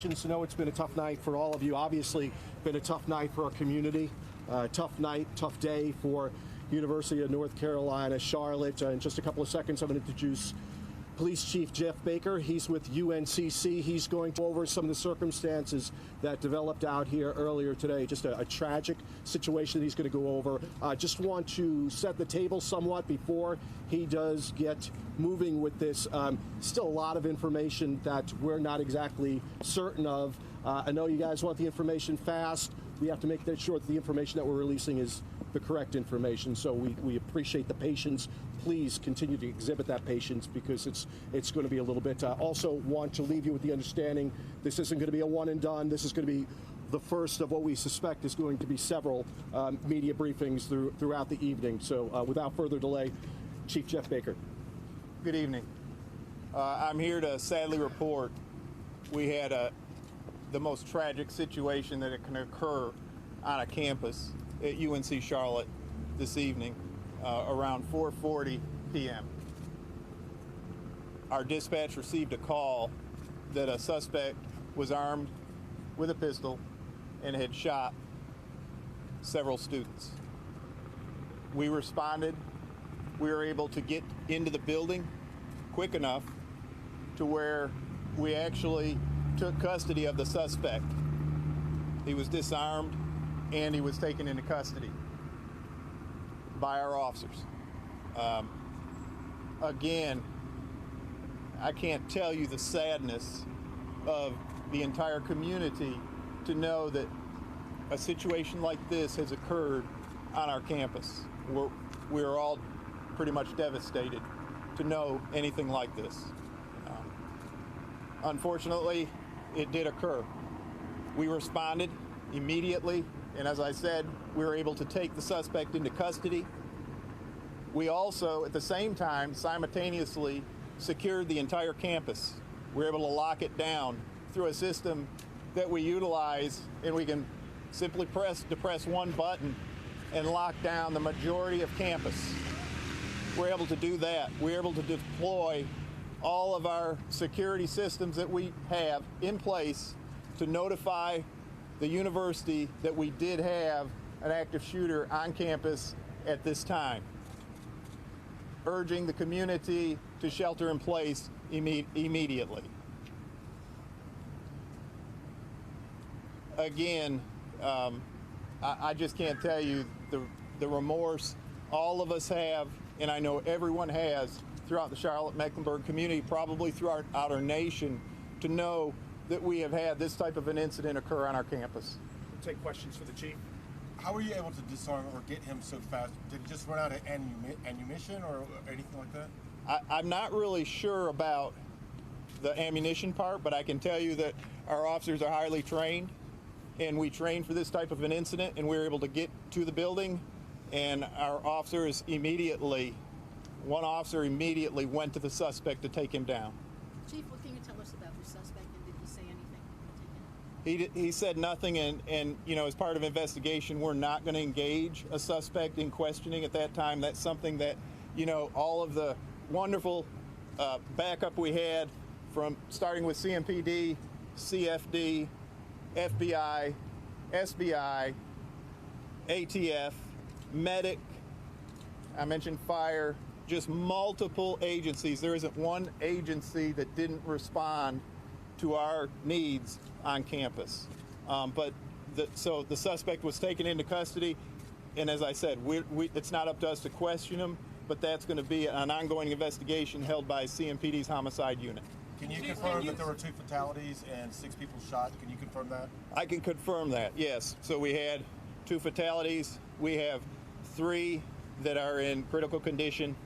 To know it's been a tough night for all of you. Obviously, been a tough night for our community. Tough night, tough day for University of North Carolina, Charlotte. In just a couple of seconds, I'm going to introduce Police Chief Jeff Baker. He's with UNCC. He's going to go over some of the circumstances that developed out here earlier today. Just a tragic situation he's going to go over. Just want to set the table somewhat before he does get moving with this. Still a lot of information that we're not exactly certain of. I know you guys want the information fast. We have to make sure that the information that we're releasing is the correct information. So we appreciate the patience. Please continue to exhibit that patience because it's going to be a little bit. Also want to leave you with the understanding this isn't going to be a one and done. This is going to be the first of what we suspect is going to be several media briefings throughout the evening. So without further delay, Chief Jeff Baker. Good evening. I'm here to sadly report we had the most tragic situation that can occur on a campus at UNC Charlotte this evening around 4:40 p.m. Our dispatch received a call that a suspect was armed with a pistol and had shot several students. We responded. We were able to get into the building quick enough to where we actually took custody of the suspect. He was disarmed and he was taken into custody by our officers. Again, I can't tell you the sadness of the entire community to know that a situation like this has occurred on our campus. We're all pretty much devastated to know anything like this. Unfortunately, it did occur. We responded immediately, and as I said, we were able to take the suspect into custody. We also, at the same time, simultaneously secured the entire campus. We were able to lock it down through a system that we utilize, and we can simply depress one button and lock down the majority of campus. We're able to do that. We're able to deploy all of our security systems that we have in place to notify the university that we did have an active shooter on campus at this time, urging the community to shelter in place immediately. Again, I just can't tell you the remorse all of us have, and I know everyone has throughout the Charlotte-Mecklenburg community, probably throughout our nation, to know that we have had this type of an incident occur on our campus. We'll take questions for the chief. How were you able to disarm or get him so fast? Did he just run out of ammunition or anything like that? I'm not really sure about the ammunition part, but I can tell you that our officers are highly trained, and we trained for this type of an incident, and we were able to get to the building, and our officers immediately, one officer immediately went to the suspect to take him down. Chief, what can you tell us about the suspect, and did he say anything? He said nothing, and you know, as part of investigation, we're not going to engage a suspect in questioning at that time. That's something that, you know, all of the wonderful backup we had from starting with CMPD, CFD, FBI, SBI, ATF, medic, I mentioned fire, just multiple agencies. There isn't one agency that didn't respond to our needs on campus. So the suspect was taken into custody, and as I said, it's not up to us to question him, but that's going to be an ongoing investigation held by CMPD's homicide unit. Can you confirm that there were 2 fatalities and 6 people shot? Can you confirm that? I can confirm that, yes. So we had 2 fatalities. We have 3 that are in critical condition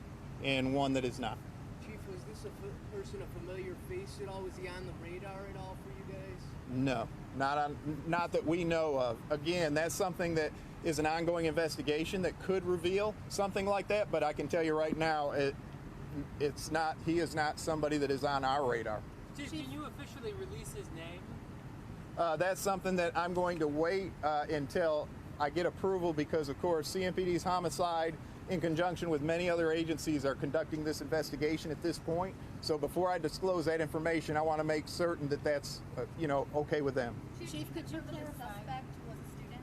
and 1 that is not. Chief, was this a person a familiar face at all? Was he on the radar at all for you guys? No, not that we know of. Again, that's something that is an ongoing investigation that could reveal something like that, but I can tell you right now, it's not. He is not somebody that is on our radar. Chief, can you officially release his name? That's something that I'm going to wait until I get approval, because of course CMPD's homicide in conjunction with many other agencies, are conducting this investigation at this point. So before I disclose that information, I want to make certain that that's, okay with them. Chief, could you The clarify? suspect was a student.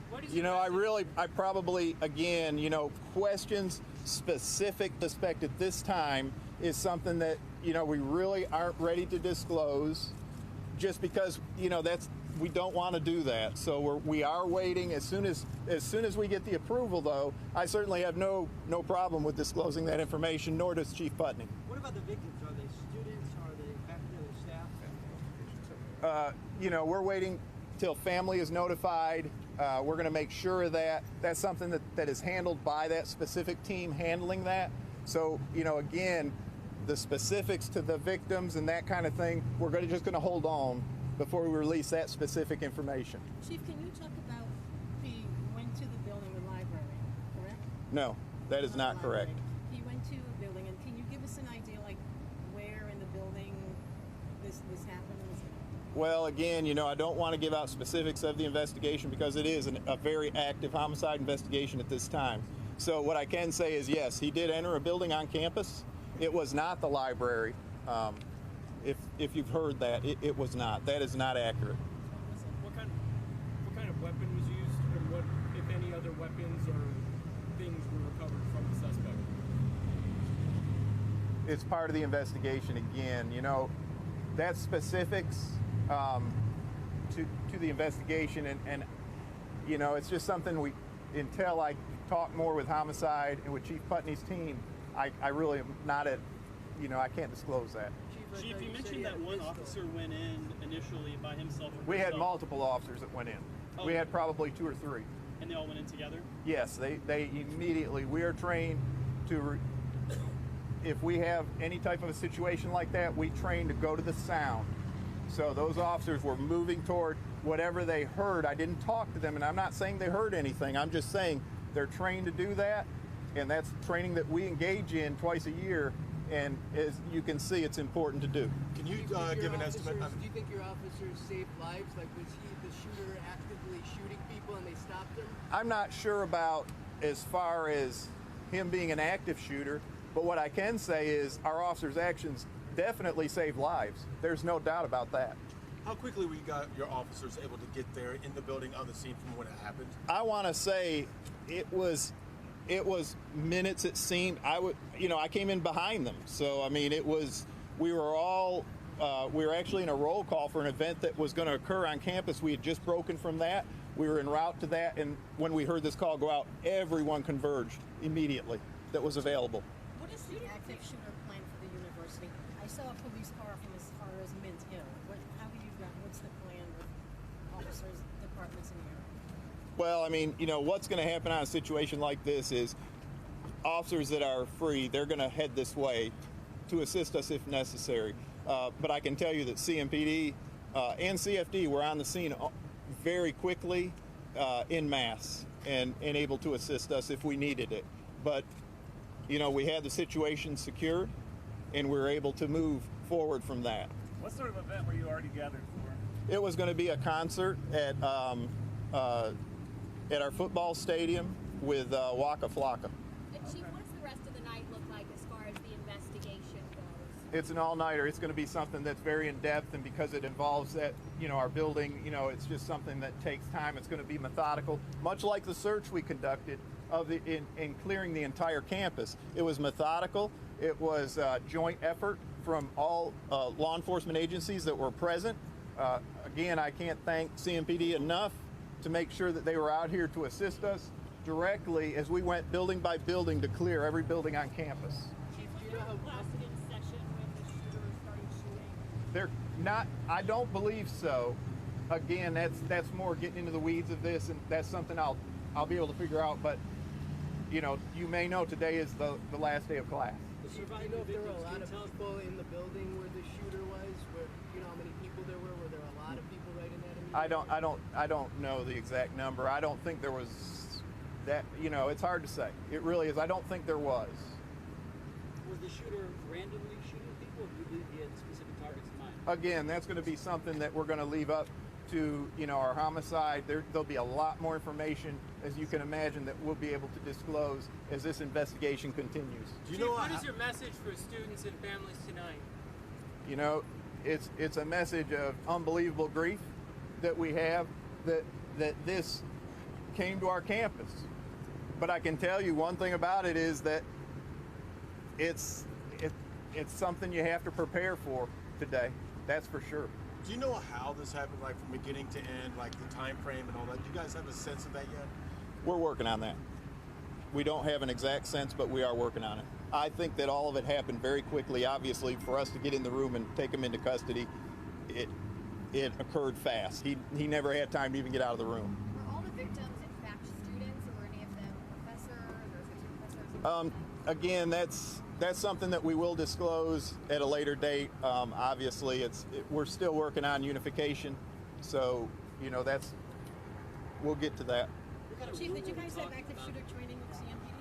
What is I probably, again, questions specific to suspect at this time is something that, we really aren't ready to disclose just because, we don't want to do that. So we are waiting. As soon as we get the approval, though, I certainly have no problem with disclosing that information, nor does Chief Putney. What about the victims? Are they students? Are they faculty or staff? We're waiting till family is notified. We're going to make sure that that's something that is handled by that specific team handling that. So, again, the specifics to the victims and that kind of thing, we're just going to hold on before we release that specific information. Chief, can you talk about he went to the building, the library, correct? No, that is not correct. Library. He went to a building, and can you give us an idea, like, where in the building this happened? Well, again, I don't want to give out specifics of the investigation because it is a very active homicide investigation at this time. So what I can say is, yes, he did enter a building on campus. It was not the library. If you've heard that, it was not. That is not accurate. What kind of weapon was used, and what, if any, other weapons or things were recovered from the suspect? It's part of the investigation again. That's specifics to the investigation, and it's just something until I talk more with homicide and with Chief Putney's team, I really am not at, I can't disclose that. Chief, you mentioned that one officer went in initially by himself. We had multiple officers that went in. Oh. We had probably 2 or 3. And they all went in together? Yes, they immediately, we are trained to, if we have any type of a situation like that, we train to go to the sound. So those officers were moving toward whatever they heard. I didn't talk to them, and I'm not saying they heard anything. I'm just saying they're trained to do that, and that's training that we engage in twice a year. And as you can see, it's important to do. Can you give an estimate? Do you think your officers saved lives? Like, was he the shooter actively shooting people and they stopped him? I'm not sure about as far as him being an active shooter, but what I can say is our officers' actions definitely saved lives. There's no doubt about that. How quickly were your officers able to get there in the building on the scene from when it happened? I want to say it was minutes. It seemed. I came in behind them. So we were actually in a roll call for an event that was going to occur on campus. We had just broken from that. We were en route to that, and when we heard this call go out, everyone converged immediately that was available. What is the active shooter plan for the university? I saw a police car from as far as Mint Hill. What's the plan with officers, departments in the area? Well, what's going to happen on a situation like this is officers that are free, they're going to head this way to assist us if necessary. But I can tell you that CMPD and CFD were on the scene very quickly en masse and able to assist us if we needed it. But, we had the situation secured and we were able to move forward from that. What sort of event were you already gathered for? It was going to be a concert at our football stadium with Waka Flocka. Chief, what does the rest of the night look like as far as the investigation goes? It's an all-nighter. It's going to be something that's very in-depth, and because it involves that, our building, it's just something that takes time. It's going to be methodical, much like the search we conducted in clearing the entire campus. It was methodical. It was a joint effort from all law enforcement agencies that were present. Again, I can't thank CMPD enough to make sure that they were out here to assist us directly as we went building by building to clear every building on campus. Chief, do you know how lasted in session when the shooter started shooting? They're not, I don't believe so. Again, that's more getting into the weeds of this, and that's something I'll be able to figure out, but you may know today is the last day of class. Do you know if there were a lot of people in the building where the shooter was? Do you know how many people there were? Were there a lot of people right in that immediate I don't know the exact number. I don't think there was that, it's hard to say. It really is. I don't think there was. Was the shooter randomly shooting people, or did he have specific targets in mind? Again, that's going to be something that we're going to leave up to, you know, our homicide. There'll be a lot more information, as you can imagine, that we'll be able to disclose as this investigation continues. Do you Chief, know what how- is your message for students and families tonight? You know, it's a message of unbelievable grief that we have that this came to our campus. But I can tell you one thing about it is that it's something you have to prepare for today. That's for sure. Do you know how this happened, like from beginning to end, like the time frame and all that? Do you guys have a sense of that yet? We're working on that. We don't have an exact sense, but we are working on it. I think that all of it happened very quickly. Obviously, for us to get in the room and take him into custody, it occurred fast. He never had time to even get out of the room. Were all the victims in fact students, or were any of them professors or assistant professors? Again, that's something that we will disclose at a later date. Obviously, we're still working on unification, so you know we'll get to that. Chief, did you guys have active shooter training with CMPD?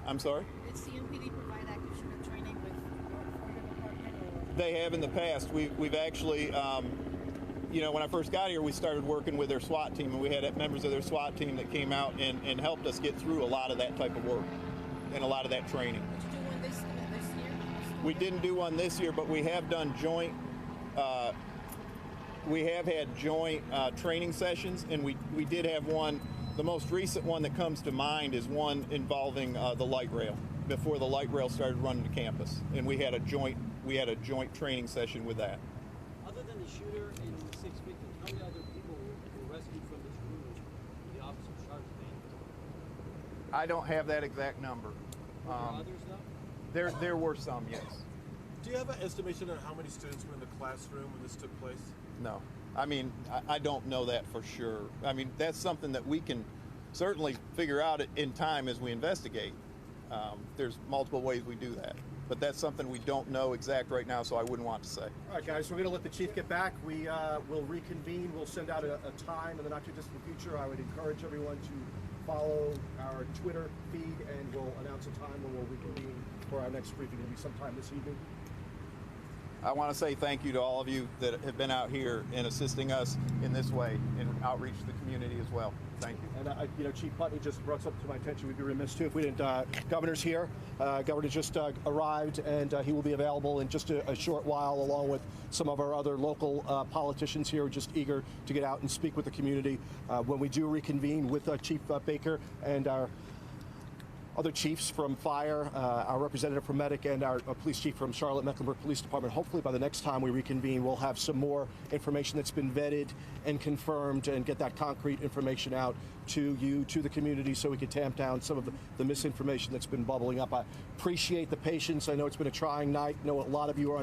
I'm sorry? Did CMPD provide active shooter training with your department? Or? They have in the past. We've actually, you know, when I first got here, we started working with their SWAT team, and we had members of their SWAT team that came out and helped us get through a lot of that type of work and a lot of that training. Did you do one this year? We didn't do one this year, but we have done joint. We have had joint training sessions, and we did have one. The most recent one that comes to mind is one involving the light rail. Before the light rail started running to campus, and we had a joint training session with that. Other than the shooter and the 6 victims, how many other people were rescued from this room with the officer charged with? I don't have that exact number. Were there others though? There were some, yes. Do you have an estimation on how many students were in the classroom when this took place? No. I mean, I don't know that for sure. I mean, that's something that we can certainly figure out in time as we investigate. There's multiple ways we do that. But that's something we don't know exact right now, so I wouldn't want to say. All right, guys, we're going to let the chief get back. We will reconvene. We'll send out a time in the not too distant future. I would encourage everyone to follow our Twitter feed, and we'll announce a time when we'll reconvene for our next briefing. It'll be sometime this evening. I want to say thank you to all of you that have been out here and assisting us in this way and outreach to the community as well. Thank you. And you know, Chief Putney just brought something to my attention. We'd be remiss too if we didn't. Governor's here. Governor just arrived, and he will be available in just a short while, along with some of our other local politicians here, just eager to get out and speak with the community. When we do reconvene with Chief Baker and our other chiefs from fire, our representative from medic, and our police chief from Charlotte Mecklenburg Police Department. Hopefully by the next time we reconvene, we'll have some more information that's been vetted and confirmed, and get that concrete information out to you, to the community, so we can tamp down some of the misinformation that's been bubbling up. I appreciate the patience. I know it's been a trying night. I know a lot of you are